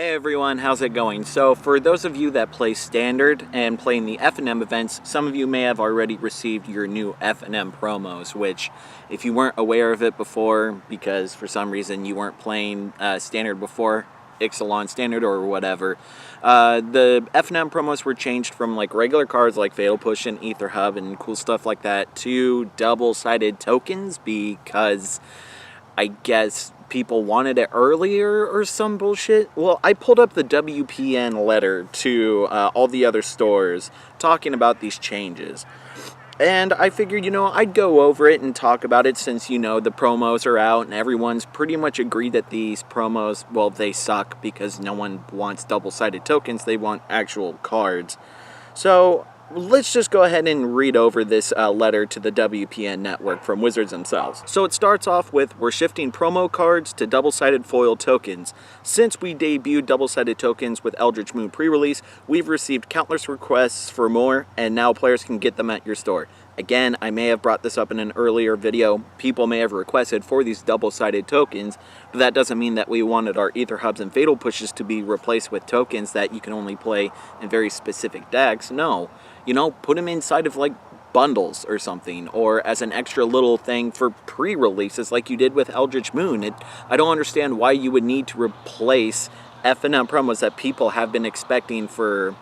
Hey everyone, how's it going? So for those of you that play Standard and play in the FNM events, some of you may have already received your new FNM promos, which if you weren't aware of it before, because for some reason you weren't playing Standard before, Ixalan Standard or whatever, the FNM promos were changed from like regular cards like Fatal Push and Ether Hub and cool stuff like that to double-sided tokens because I guess people wanted it earlier or some bullshit. Well, I pulled up the WPN letter to all the other stores talking about these changes. And I figured, I'd go over it and talk about it since, the promos are out and everyone's pretty much agreed that these promos, well, they suck because no one wants double-sided tokens. They want actual cards. So let's just go ahead and read over this letter to the WPN network from Wizards themselves. So it starts off with, we're shifting promo cards to double-sided foil tokens. Since we debuted double-sided tokens with Eldritch Moon pre-release, we've received countless requests for more, and now players can get them at your store. Again, I may have brought this up in an earlier video. People may have requested for these double-sided tokens, but that doesn't mean that we wanted our Ether Hubs and Fatal Pushes to be replaced with tokens that you can only play in very specific decks. No. Put them inside of like bundles or something, or as an extra little thing for pre-releases like you did with Eldritch Moon. I don't understand why you would need to replace FNM promos that people have been expecting for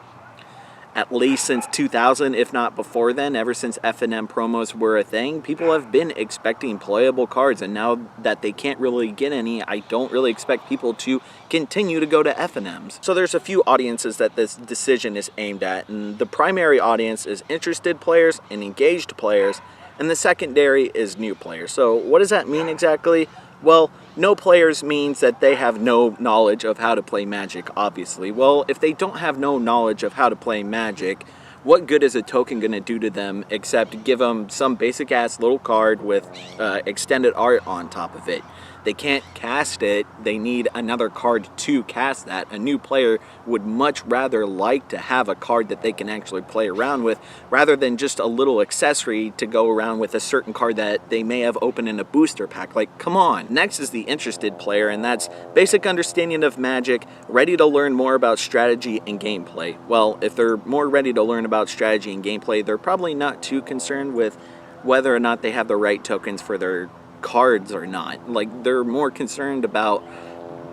at least since 2000, if not before then. Ever since FNM promos were a thing, people have been expecting playable cards, and now that they can't really get any, I don't really expect people to continue to go to FNMs. So there's a few audiences that this decision is aimed at, and the primary audience is interested players and engaged players, and the secondary is new players. So what does that mean exactly? Well, no players means that they have no knowledge of how to play Magic, obviously. Well, if they don't have no knowledge of how to play Magic, what good is a token going to do to them except give them some basic-ass little card with extended art on top of it? They can't cast it. They need another card to cast that. A new player would much rather like to have a card that they can actually play around with rather than just a little accessory to go around with a certain card that they may have opened in a booster pack. Like, come on. Next is the interested player, and that's basic understanding of Magic, ready to learn more about strategy and gameplay. Well, if they're more ready to learn about strategy and gameplay, they're probably not too concerned with whether or not they have the right tokens for their cards or not. Like, they're more concerned about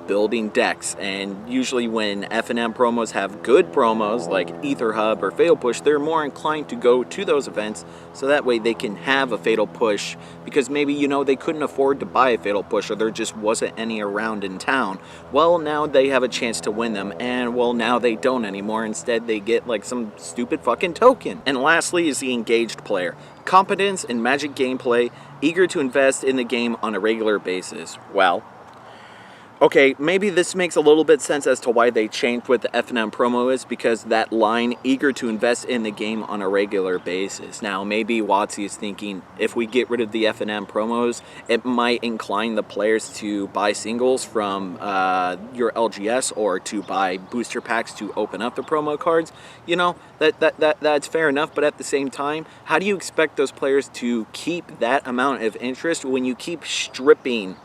building decks, and usually when FNM promos have good promos like Ether Hub or Fatal Push, they're more inclined to go to those events so that way they can have a Fatal Push because maybe they couldn't afford to buy a Fatal Push or there just wasn't any around in town. Well, now they have a chance to win them, and well, now they don't anymore. Instead they get like some stupid fucking token. And lastly is the engaged player. Competence in Magic gameplay, eager to invest in the game on a regular basis. Well, okay, maybe this makes a little bit sense as to why they changed what the FNM promo is, because that line, eager to invest in the game on a regular basis. Now, maybe WotC is thinking, if we get rid of the FNM promos, it might incline the players to buy singles from your LGS or to buy booster packs to open up the promo cards. That's fair enough, but at the same time, how do you expect those players to keep that amount of interest when you keep stripping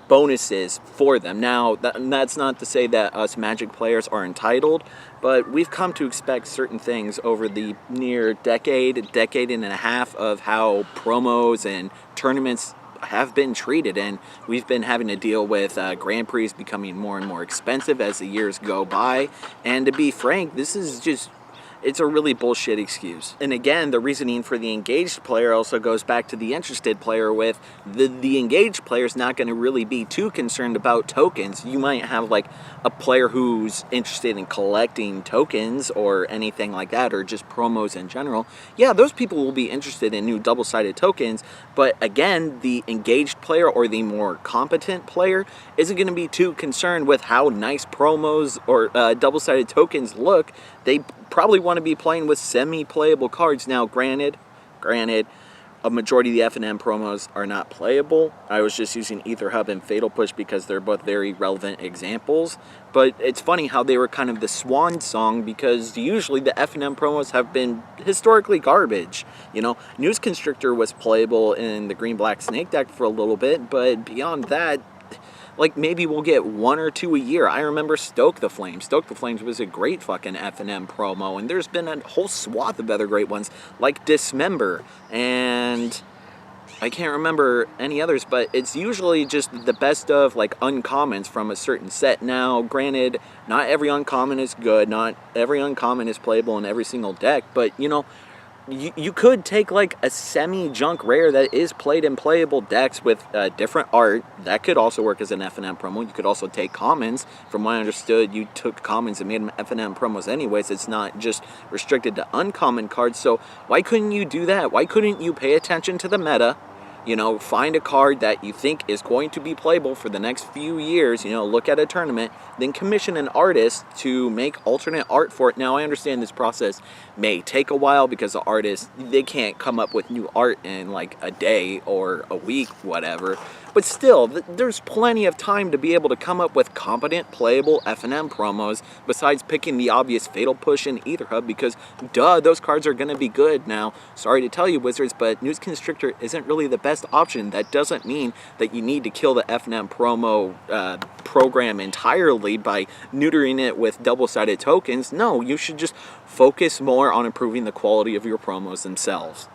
bonuses for them? Now, that's not to say that us Magic players are entitled, but we've come to expect certain things over the near decade and a half of how promos and tournaments have been treated, and we've been having to deal with Grand Prix becoming more and more expensive as the years go by, and to be frank, this is just... it's a really bullshit excuse. And again, the reasoning for the engaged player also goes back to the interested player with the engaged player is not going to really be too concerned about tokens. You might have like a player who's interested in collecting tokens or anything like that, or just promos in general. Yeah, those people will be interested in new double-sided tokens, but again, the engaged player or the more competent player isn't going to be too concerned with how nice promos or double-sided tokens look. They probably want to be playing with semi-playable cards. Now, granted, a majority of the FNM promos are not playable. I was just using Ether Hub and Fatal Push because they're both very relevant examples. But it's funny how they were kind of the swan song, because usually the FNM promos have been historically garbage. News Constrictor was playable in the Green-Black Snake deck for a little bit, but beyond that, like maybe we'll get 1 or 2 a year. I remember Stoke the Flames. Stoke the Flames was a great fucking FNM promo, and there's been a whole swath of other great ones like Dismember, and I can't remember any others, but it's usually just the best of like uncommons from a certain set. Now, granted, not every uncommon is good, not every uncommon is playable in every single deck, but you know, you could take like a semi-junk rare that is played in playable decks with different art. That could also work as an FNM promo. You could also take commons. From what I understood, you took commons and made them FNM promos anyways. It's not just restricted to uncommon cards. So why couldn't you do that? Why couldn't you pay attention to the meta? You know, find a card that you think is going to be playable for the next few years, you know, look at a tournament, then commission an artist to make alternate art for it. Now, I understand this process may take a while because the artists, they can't come up with new art in like a day or a week, whatever. But still, there's plenty of time to be able to come up with competent, playable FNM promos besides picking the obvious Fatal Push and Ether Hub because, duh, those cards are going to be good. Now, sorry to tell you, Wizards, but News Constrictor isn't really the best option. That doesn't mean that you need to kill the FNM promo program entirely by neutering it with double-sided tokens. No, you should just focus more on improving the quality of your promos themselves.